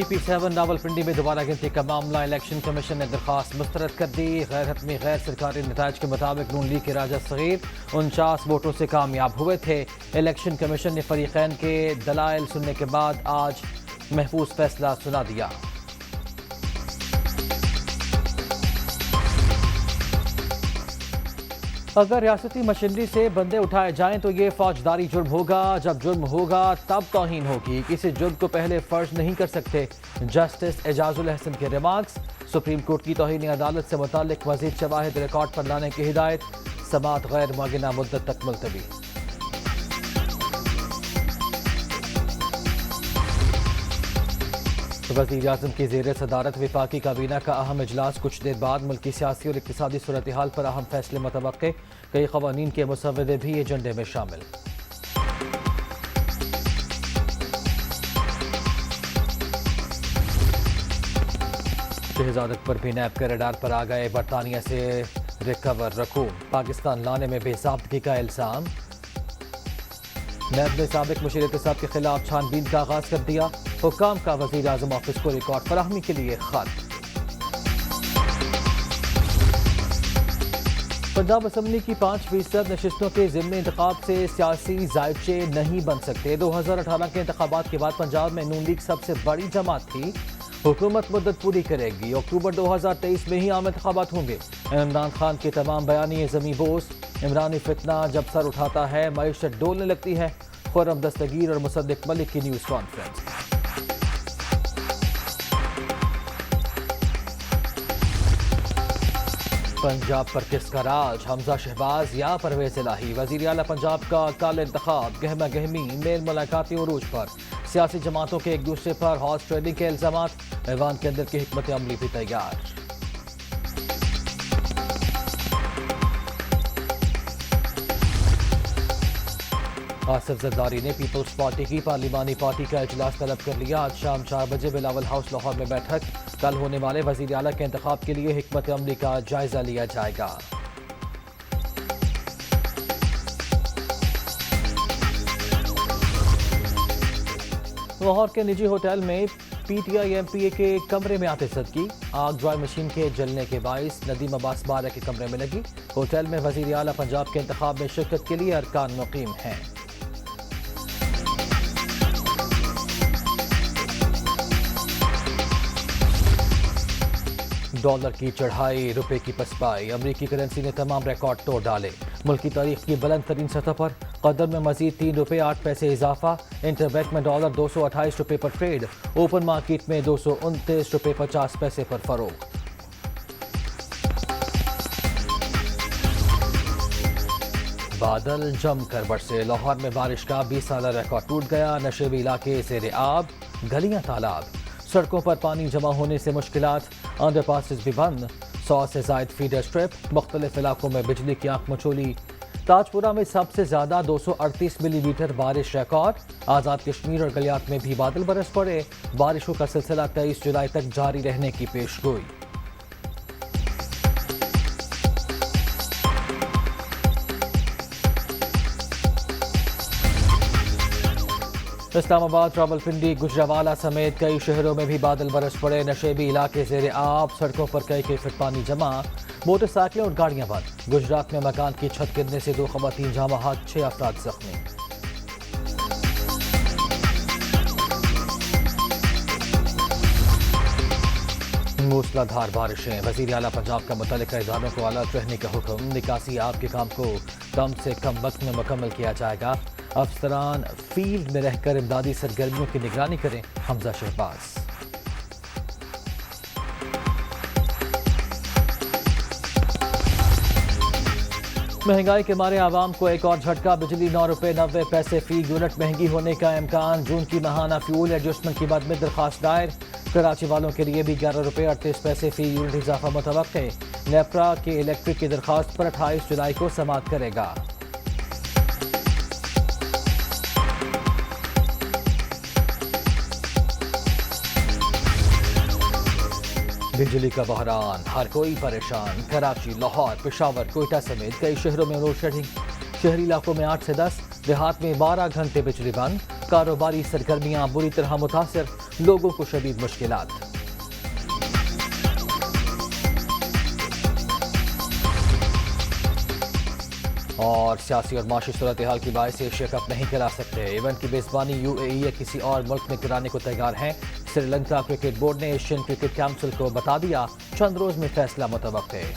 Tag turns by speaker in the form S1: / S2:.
S1: TP7 Rawalpindi میں دوبارہ گنتی کا معاملہ، الیکشن کمیشن نے درخواست مسترد کر دی۔ غیر حتمی غیر سرکاری نتائج کے مطابق نون لیگ کے راجہ صغیر 49 ووٹوں سے کامیاب ہوئے تھے۔ الیکشن کمیشن نے فریقین کے دلائل سننے کے بعد آج محفوظ فیصلہ سنا دیا۔ اگر ریاستی مشینری سے بندے اٹھائے جائیں تو یہ فوجداری جرم ہوگا، جب جرم ہوگا تب توہین ہوگی، کسی جرم کو پہلے فرض نہیں کر سکتے۔ جسٹس اعجاز الحسن کے ریمارکس۔ سپریم کورٹ کی توہین عدالت سے متعلق مزید شواہد ریکارڈ پر لانے کی ہدایت، سماعت غیر معینہ مدت تک ملتوی۔ وزیر اعظم کی زیر صدارت وفاقی کابینہ کا اہم اجلاس، کچھ دیر بعد ملکی سیاسی اور اقتصادی صورتحال پر اہم فیصلے متوقع، کئی قوانین کے مسودے بھی ایجنڈے میں شامل۔ شہزاد اکبر بھی نیب کے ریڈار پر آ گئے، برطانیہ سے ریکور رقوم، پاکستان لانے میں بے ضابطگی کا الزام۔ نیب نے سابق مشیر احتساب کے خلاف چھان بین کا آغاز کر دیا، حکام کا وزیر اعظم آفس کو ریکارڈ فراہمی کے لیے خط۔ پنجاب اسمبلی کی 5% نشستوں کے ضمنی انتخاب سے سیاسی ذائچے نہیں بن سکتے۔ 2018 کے انتخابات کے بعد پنجاب میں نون لیگ سب سے بڑی جماعت تھی، حکومت مدت پوری کرے گی، اکتوبر 2023 میں ہی عام انتخابات ہوں گے۔ عمران خان کے تمام بیانیے زمیں بوس، عمرانی فتنہ جب سر اٹھاتا ہے معیشت ڈولنے لگتی ہے، خرم دستگیر اور مصدق ملک کی نیوز کانفرنس۔ پنجاب پر کس کا راج، حمزہ شہباز یا پرویز الہی؟ وزیر اعلیٰ پنجاب کا کل انتخاب، گہمہ گہمی، میل ملاقاتی عروج پر، سیاسی جماعتوں کے ایک دوسرے پر ہارس ٹریڈنگ کے الزامات، ایوان کے اندر کی حکمت عملی بھی تیار۔ آصف زرداری نے پیپلز پارٹی کی پارلیمانی پارٹی کا اجلاس طلب کر لیا، آج شام 4 بجے بلاول ہاؤس لاہور میں بیٹھک، کل ہونے والے وزیر اعلیٰ کے انتخاب کے لیے حکمت عملی کا جائزہ لیا جائے گا۔ لاہور کے نجی ہوٹل میں P T I M P اے کے کمرے میں آتشزدگی، آگ ڈرائی مشین کے جلنے کے باعث ندیم عباس بارہ کے کمرے میں لگی۔ ہوٹل میں وزیر اعلیٰ پنجاب کے انتخاب میں شرکت کے لیے ارکان مقیم ہیں۔ ڈالر کی چڑھائی، روپے کی پسپائی، امریکی کرنسی نے تمام ریکارڈ توڑ ڈالے، ملکی تاریخ کی بلند ترین سطح پر، قدر میں مزید 3 روپے 8 پیسے اضافہ، انٹر بینک میں ڈالر 228 روپے پر ٹریڈ، اوپن مارکیٹ میں 229 روپے 50 پیسے پر فروخت۔ بادل جم کر برسے، لاہور میں بارش کا 20 سالہ ریکارڈ ٹوٹ گیا، نشیبی علاقے زیر آب، گلیاں تالاب، سڑکوں پر پانی جمع ہونے سے مشکلات، انڈر پاسز بھی بند، 100 سے زائد فیڈر اسٹرپ، مختلف علاقوں میں بجلی کی آنکھ مچولی۔ تاج پورہ میں سب سے زیادہ 238 ملی میٹر بارش ریکارڈ، آزاد کشمیر اور گلیات میں بھی بادل برس پڑے، بارشوں کا سلسلہ 23 جولائی تک جاری رہنے کی پیش گوئی۔ اسلام آباد، راولپنڈی، گجرانوالہ سمیت کئی شہروں میں بھی بادل برس پڑے، نشیبی علاقے زیر آب، سڑکوں پر کئی فٹ پانی جمع، موٹر سائیکلیں اور گاڑیاں بند۔ گجرات میں مکان کی چھت گرنے سے 2 خواتین جاں بحق، 6 افراد زخمی۔ موسلا دھار بارشیں، وزیر اعلیٰ پنجاب کا متعلقہ اداروں کو الرٹ رہنے کا حکم، نکاسی آب کے کام کو کم سے کم وقت میں مکمل کیا جائے گا، افسران فیلڈ میں رہ کر امدادی سرگرمیوں کی نگرانی کریں، حمزہ شہباز۔ مہنگائی کے مارے عوام کو ایک اور جھٹکا، بجلی 9 روپے 90 پیسے فی یونٹ مہنگی ہونے کا امکان، جون کی ماہانہ فیول ایڈجسٹمنٹ کی بعد میں درخواست دائر، کراچی والوں کے لیے بھی 11 روپے 38 پیسے فی یونٹ اضافہ متوقع، نیپرا کے الیکٹرک کی درخواست پر 28 جولائی کو سماعت کرے گا۔ بجلی کا بحران، ہر کوئی پریشان، کراچی، لاہور، پشاور، کوئٹہ سمیت کئی شہروں میں لوڈ شیڈنگ، شہری علاقوں میں 8 سے 10، دیہات میں 12 گھنٹے بجلی بند، کاروباری سرگرمیاں بری طرح متاثر، لوگوں کو شدید مشکلات۔ اور سیاسی اور معاشی صورتحال کی باعث ایشیا کپ نہیں کرا سکتے، ایونٹ کی میزبانی یو اے ای یا کسی اور ملک میں کرانے کو تیار ہیں۔ سری لنکا کرکٹ بورڈ نے ایشین کرکٹ کونسل کو بتا دیا، چند روز میں فیصلہ متوقع ہے۔